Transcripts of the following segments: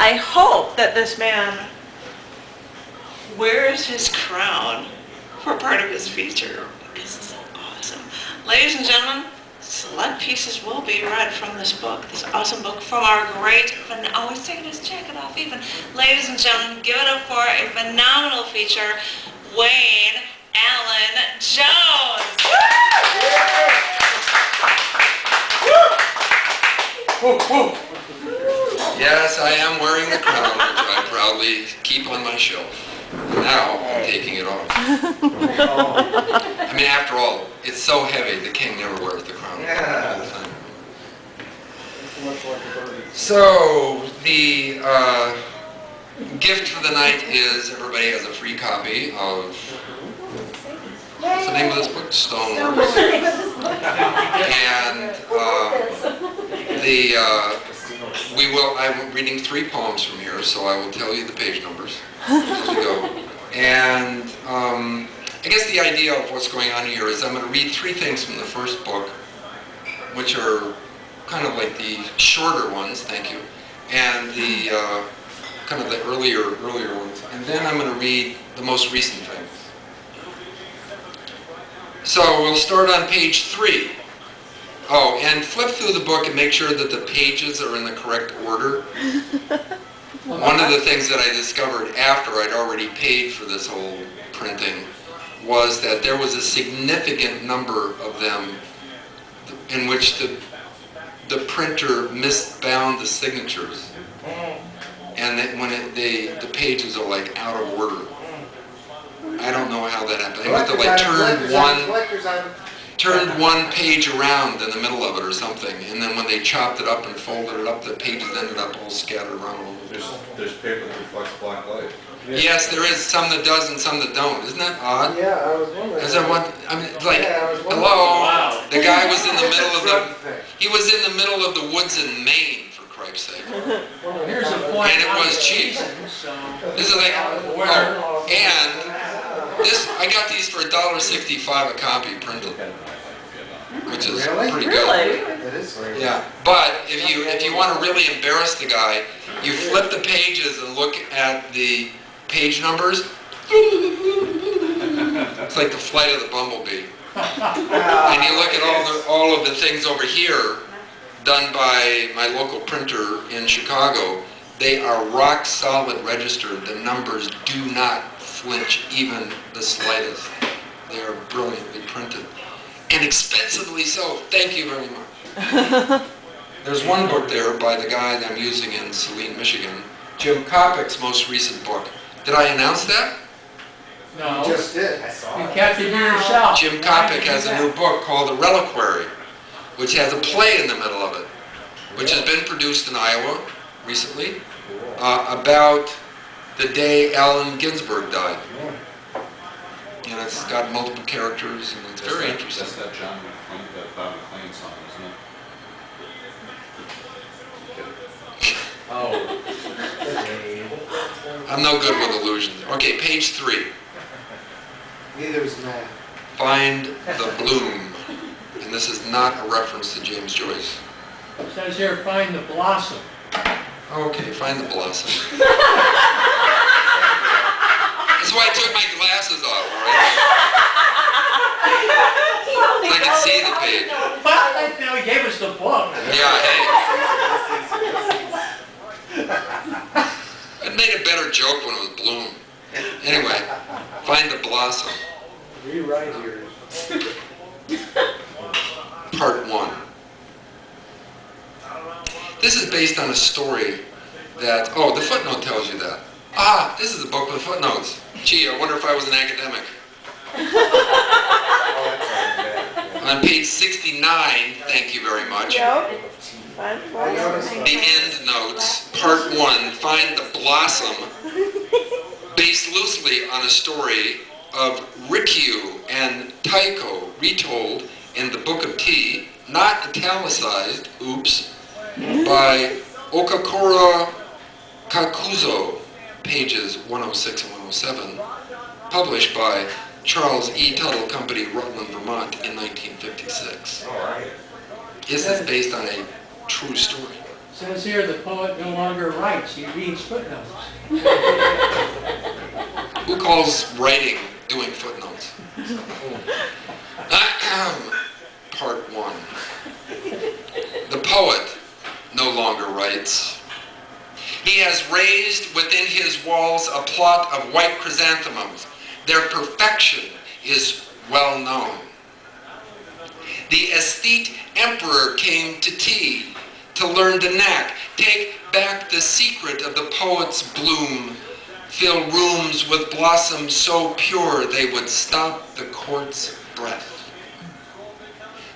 I hope that this man wears his crown for part of his feature. This is awesome. Ladies and gentlemen, select pieces will be read from this book, this awesome book from our great, oh, he's taking his jacket off even. Ladies and gentlemen, give it up for a phenomenal feature, Wayne Allen Jones. Yes, I am wearing the crown, which I proudly keep on my shelf. Now I'm taking it off. I mean, after all, it's so heavy, the king never wears the crown. So, the gift for the night is everybody has a free copy of, what's the name of this book? Stoneworks. And I'm reading 3 poems from here, so I will tell you the page numbers as we go. And I guess the idea of what's going on here is I'm going to read 3 things from the first book, which are kind of like the shorter ones, thank you, and the kind of the earlier ones. And then I'm going to read the most recent things. So we'll start on page 3. Oh, and flip through the book and make sure that the pages are in the correct order. One of the things that I discovered after I'd already paid for this whole printing was that there was a significant number of them in which the printer misbound the signatures. And that when the pages are like out of order. I don't know how that happened. They must have like turned one page around in the middle of it or something, and then when they chopped it up and folded it up, the pages ended up all scattered around all over. There's paper that reflects black light. Yes, there is some that does and some that don't. Isn't that odd? Yeah, I was wondering. Is that what? I mean, like, Yeah, I was wondering. hello, Wow. the guy was in the middle of Drug the. thing. He was in the middle of the woods in Maine, for Christ's sake. Here's a point. And it was cheap. So, This is like, oh, and this I got these for $1.65 a copy printed, which is Really? pretty good. Really? That is very Yeah, but if you want to really embarrass the guy, you flip the pages and look at the page numbers. It's like the flight of the bumblebee. And you look at all of the things over here done by my local printer in Chicago. They are rock solid registered. The numbers do not flinch even the slightest. They are brilliantly printed. And expensively so. Thank you very much. There's one book there by the guy that I'm using in Saline, Michigan, Jim Kopic's most recent book. Did I announce that? no, You just did. I saw you it. kept it to yourself. Jim Kopic has a new book called The Reliquary, which has a play in the middle of it, which has been produced in Iowa recently, about the day Allen Ginsberg died. And it's got multiple characters, and it's very interesting. That's that John McClane, that Bob McClane song, isn't it? Oh, I'm no good with illusions. Okay, page 3. Neither is Matt. Find the bloom. And this is not a reference to James Joyce. it says here, find the blossom. Okay, find the blossom. That's why I took my glasses off, all right? So I can see the page. Well, now he gave us the book. Yeah, hey. It made a better joke when it was bloom. Anyway, find the blossom. Rewrite yours. Part 1. This is based on a story that, oh, the footnote tells you that. Ah, this is a book with footnotes. Gee, I wonder if I was an academic. On page 69, thank you very much, Yep. the end notes, part 1, find the blossom, based loosely on a story of Rikyu and Taiko, retold in the Book of Tea, not italicized, oops, by Okakura Kakuzo, pages 106 and 107, published by Charles E. Tuttle Company, Rutland, Vermont, in 1956. All right. This is based on a true story. Says here the poet no longer writes, he reads footnotes. Who calls writing doing footnotes? Part 1. The poet no longer writes. He has raised within his walls a plot of white chrysanthemums. Their perfection is well known. The aesthete emperor came to tea to learn the knack, take back the secret of the poet's bloom, fill rooms with blossoms so pure they would stop the court's breath.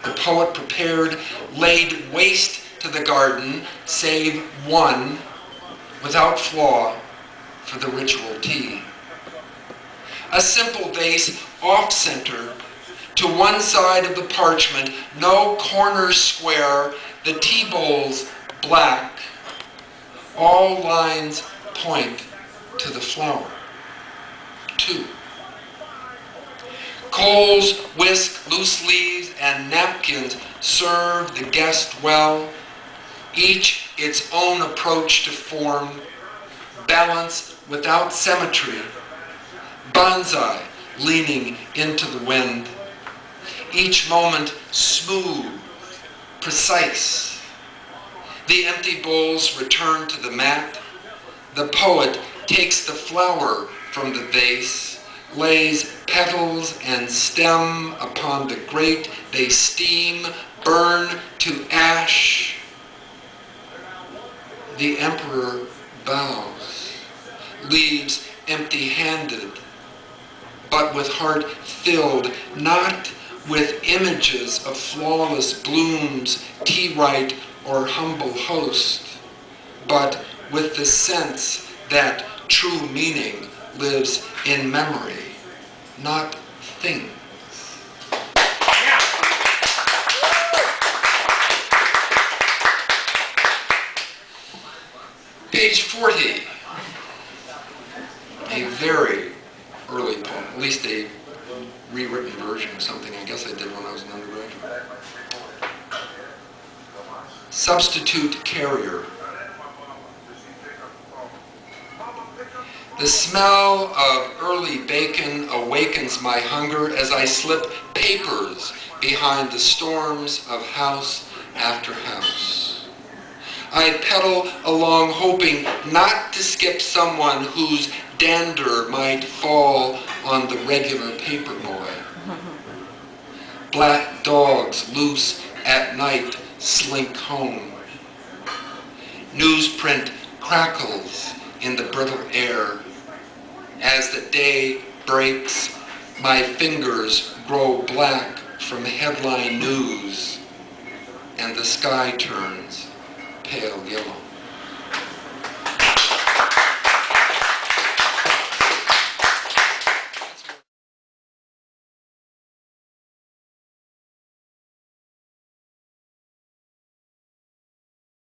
The poet prepared, laid waste to the garden, save one, without flaw, for the ritual tea. A simple vase off-center, to one side of the parchment, no corner square, the tea bowls black. All lines point to the flower. 2. Coals whisk loose leaves and napkins serve the guest well, each its own approach to form, balance without symmetry, bonsai leaning into the wind, each moment smooth, precise. The empty bowls return to the mat. The poet takes the flower from the vase, lays petals and stem upon the grate. They steam, burn to ash. The emperor bows, leaves empty-handed, but with heart filled, not with images of flawless blooms, tea-right, or humble host, but with the sense that true meaning lives in memory, not things. Page 40, a very early poem, at least a rewritten version of something I guess I did when I was an undergraduate. Substitute carrier. The smell of early bacon awakens my hunger as I slip papers behind the storms of house after house. I pedal along hoping not to skip someone whose dander might fall on the regular paper boy. Black dogs loose at night slink home. Newsprint crackles in the brittle air. As the day breaks, my fingers grow black from headline news, and the sky turns pale yellow.